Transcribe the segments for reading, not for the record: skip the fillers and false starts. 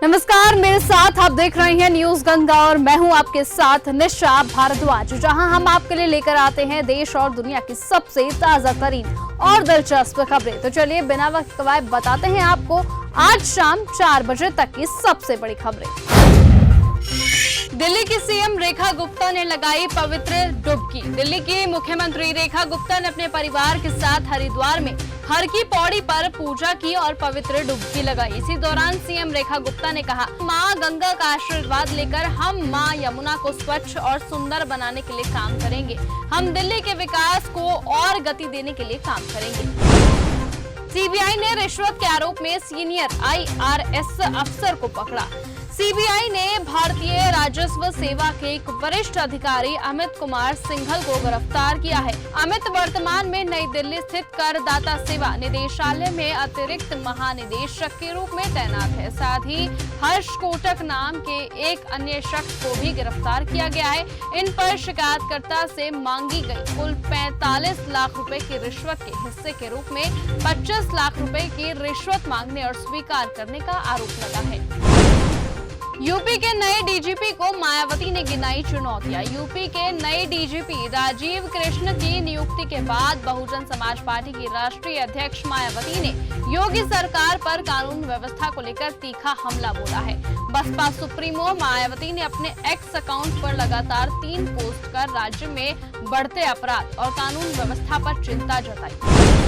नमस्कार, मेरे साथ आप देख रहे हैं न्यूज गंगा और मैं हूं आपके साथ निशा भारद्वाज, जहां हम आपके लिए लेकर आते हैं देश और दुनिया की सबसे ताजा तरीन और दिलचस्प खबरें। तो चलिए बिना वक्त गवाए बताते हैं आपको आज शाम 4 बजे तक की सबसे बड़ी खबरें। दिल्ली की सीएम रेखा गुप्ता ने लगाई पवित्र डुबकी। दिल्ली की मुख्यमंत्री रेखा गुप्ता ने अपने परिवार के साथ हरिद्वार में हर की पौड़ी पर पूजा की और पवित्र डुबकी लगाई। इसी दौरान सीएम रेखा गुप्ता ने कहा, मां गंगा का आशीर्वाद लेकर हम मां यमुना को स्वच्छ और सुंदर बनाने के लिए काम करेंगे। हम दिल्ली के विकास को और गति देने के लिए काम करेंगे। सीबीआई ने रिश्वत के आरोप में सीनियर आईआरएस अफसर को पकड़ा। सीबीआई ने भारतीय राजस्व सेवा के एक वरिष्ठ अधिकारी अमित कुमार सिंघल को गिरफ्तार किया है। अमित वर्तमान में नई दिल्ली स्थित करदाता सेवा निदेशालय में अतिरिक्त महानिदेशक के रूप में तैनात है। साथ ही हर्ष कोटक नाम के एक अन्य शख्स को भी गिरफ्तार किया गया है। इन पर शिकायतकर्ता से मांगी गई कुल 45 लाख रुपए की रिश्वत के हिस्से के रूप में 25 लाख रुपए की रिश्वत मांगने और स्वीकार करने का आरोप लगा है। यूपी के नए डीजीपी को मायावती ने गिनाई चुनौतियां। यूपी के नए डीजीपी राजीव कृष्ण की नियुक्ति के बाद बहुजन समाज पार्टी की राष्ट्रीय अध्यक्ष मायावती ने योगी सरकार पर कानून व्यवस्था को लेकर तीखा हमला बोला है। बसपा सुप्रीमो मायावती ने अपने एक्स अकाउंट पर लगातार 3 पोस्ट कर राज्य में बढ़ते अपराध और कानून व्यवस्था पर चिंता जताई।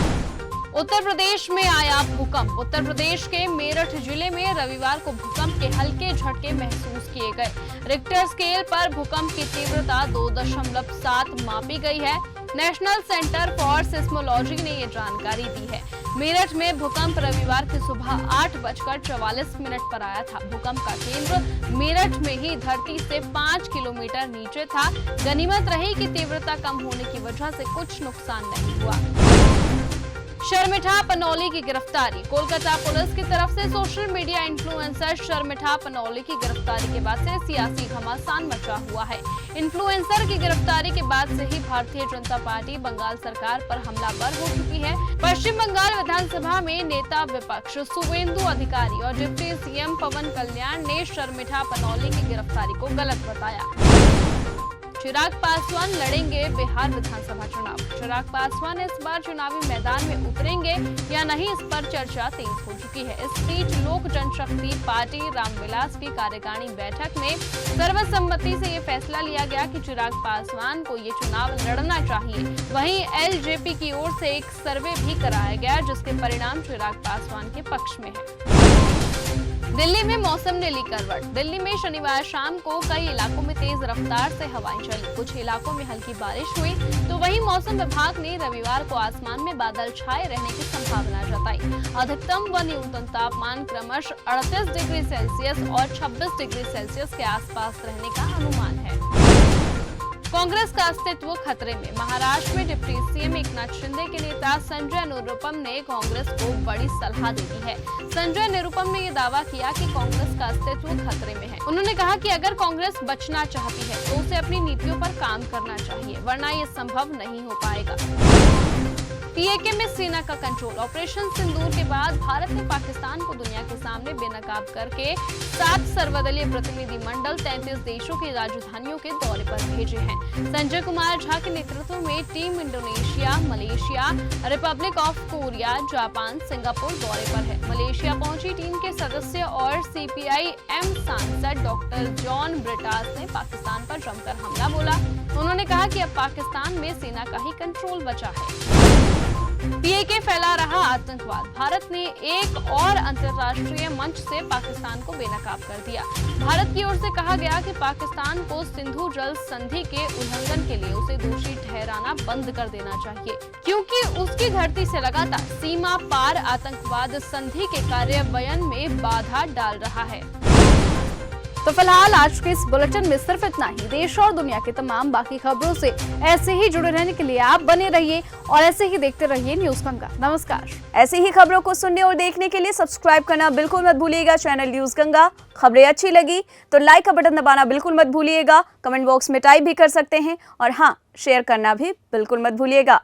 उत्तर प्रदेश में आया भूकंप। उत्तर प्रदेश के मेरठ जिले में रविवार को भूकंप के हल्के झटके महसूस किए गए। रिक्टर स्केल पर भूकंप की तीव्रता 2.7 मापी गई है। नेशनल सेंटर फॉर सिस्मोलॉजी ने ये जानकारी दी है। मेरठ में भूकंप रविवार की सुबह 8:44 पर आया था। भूकंप का केंद्र मेरठ में ही धरती से 5 किलोमीटर नीचे था। गनीमत रही कि तीव्रता कम होने की वजह से कुछ नुकसान नहीं हुआ। शर्मिठा पनौली की गिरफ्तारी। कोलकाता पुलिस की तरफ से सोशल मीडिया इन्फ्लुएंसर शर्मिठा पनौली की गिरफ्तारी के बाद से सियासी घमासान मचा हुआ है। इन्फ्लुएंसर की गिरफ्तारी के बाद से ही भारतीय जनता पार्टी बंगाल सरकार पर हमलावर हो चुकी है। पश्चिम बंगाल विधानसभा में नेता विपक्ष शुवेंदु अधिकारी और डिप्टी सीएम पवन कल्याण ने शर्मिठा पनौली की गिरफ्तारी को गलत बताया। चिराग पासवान लड़ेंगे बिहार विधानसभा चुनाव। चिराग पासवान इस बार चुनावी मैदान में उतरेंगे या नहीं, इस पर चर्चा तेज हो चुकी है। इस बीच लोक जनशक्ति पार्टी रामविलास की कार्यकारिणी बैठक में सर्वसम्मति से ये फैसला लिया गया कि चिराग पासवान को ये चुनाव लड़ना चाहिए। वहीं एलजेपी की ओर से एक सर्वे भी कराया गया, जिसके परिणाम चिराग पासवान के पक्ष में है। दिल्ली में मौसम ने ली करवट। दिल्ली में शनिवार शाम को कई इलाकों में तेज रफ्तार से हवाएं चली। कुछ इलाकों में हल्की बारिश हुई, तो वहीं मौसम विभाग ने रविवार को आसमान में बादल छाए रहने की संभावना जताई। अधिकतम व न्यूनतम तापमान क्रमशः 38 डिग्री सेल्सियस और 26 डिग्री सेल्सियस के आसपास रहने का अनुमान है। कांग्रेस का अस्तित्व खतरे में। महाराष्ट्र में डिप्टी सीएम एकनाथ शिंदे के नेता संजय निरुपम ने कांग्रेस को बड़ी सलाह दे दी है। संजय निरुपम ने ये दावा किया कि कांग्रेस का अस्तित्व खतरे में है। उन्होंने कहा कि अगर कांग्रेस बचना चाहती है तो उसे अपनी नीतियों पर काम करना चाहिए, वरना ये संभव नहीं हो पाएगा। पीएके में सेना का कंट्रोल। ऑपरेशन सिंदूर के बाद भारत ने पाकिस्तान को दुनिया के सामने बेनकाब करके 7 सर्वदलीय प्रतिनिधि मंडल 33 देशों की राजधानियों के दौरे पर भेजे हैं। संजय कुमार झा के नेतृत्व में team Indonesia, Malaysia, Republic of Korea, Japan, Singapore दौरे पर है। मलेशिया पहुंची टीम के सदस्य और सीपीआई-एम सांसद डॉक्टर जॉन ब्रिटास ने पाकिस्तान पर जमकर हमला बोला। उन्होंने कहा कि अब पाकिस्तान में सेना का ही कंट्रोल बचा है। पीएके फैला रहा आतंकवाद। भारत ने एक और अंतर्राष्ट्रीय मंच से पाकिस्तान को बेनकाब कर दिया। भारत की ओर से कहा गया कि पाकिस्तान को सिंधु जल संधि के उल्लंघन के लिए उसे दोषी ठहराना बंद कर देना चाहिए, क्योंकि उसकी धरती से लगातार सीमा पार आतंकवाद संधि के कार्यान्वयन में बाधा डाल रहा है। तो फिलहाल आज के इस बुलेटिन में सिर्फ इतना ही। देश और दुनिया की तमाम बाकी खबरों से ऐसे ही जुड़े रहने के लिए आप बने रहिए और ऐसे ही देखते रहिए न्यूज गंगा। नमस्कार। ऐसी ही खबरों को सुनने और देखने के लिए सब्सक्राइब करना बिल्कुल मत भूलिएगा चैनल न्यूज गंगा। खबरें अच्छी लगी तो लाइक का बटन दबाना बिल्कुल मत भूलिएगा। कमेंट बॉक्स में टाइप भी कर सकते हैं और हाँ, शेयर करना भी बिल्कुल मत भूलिएगा।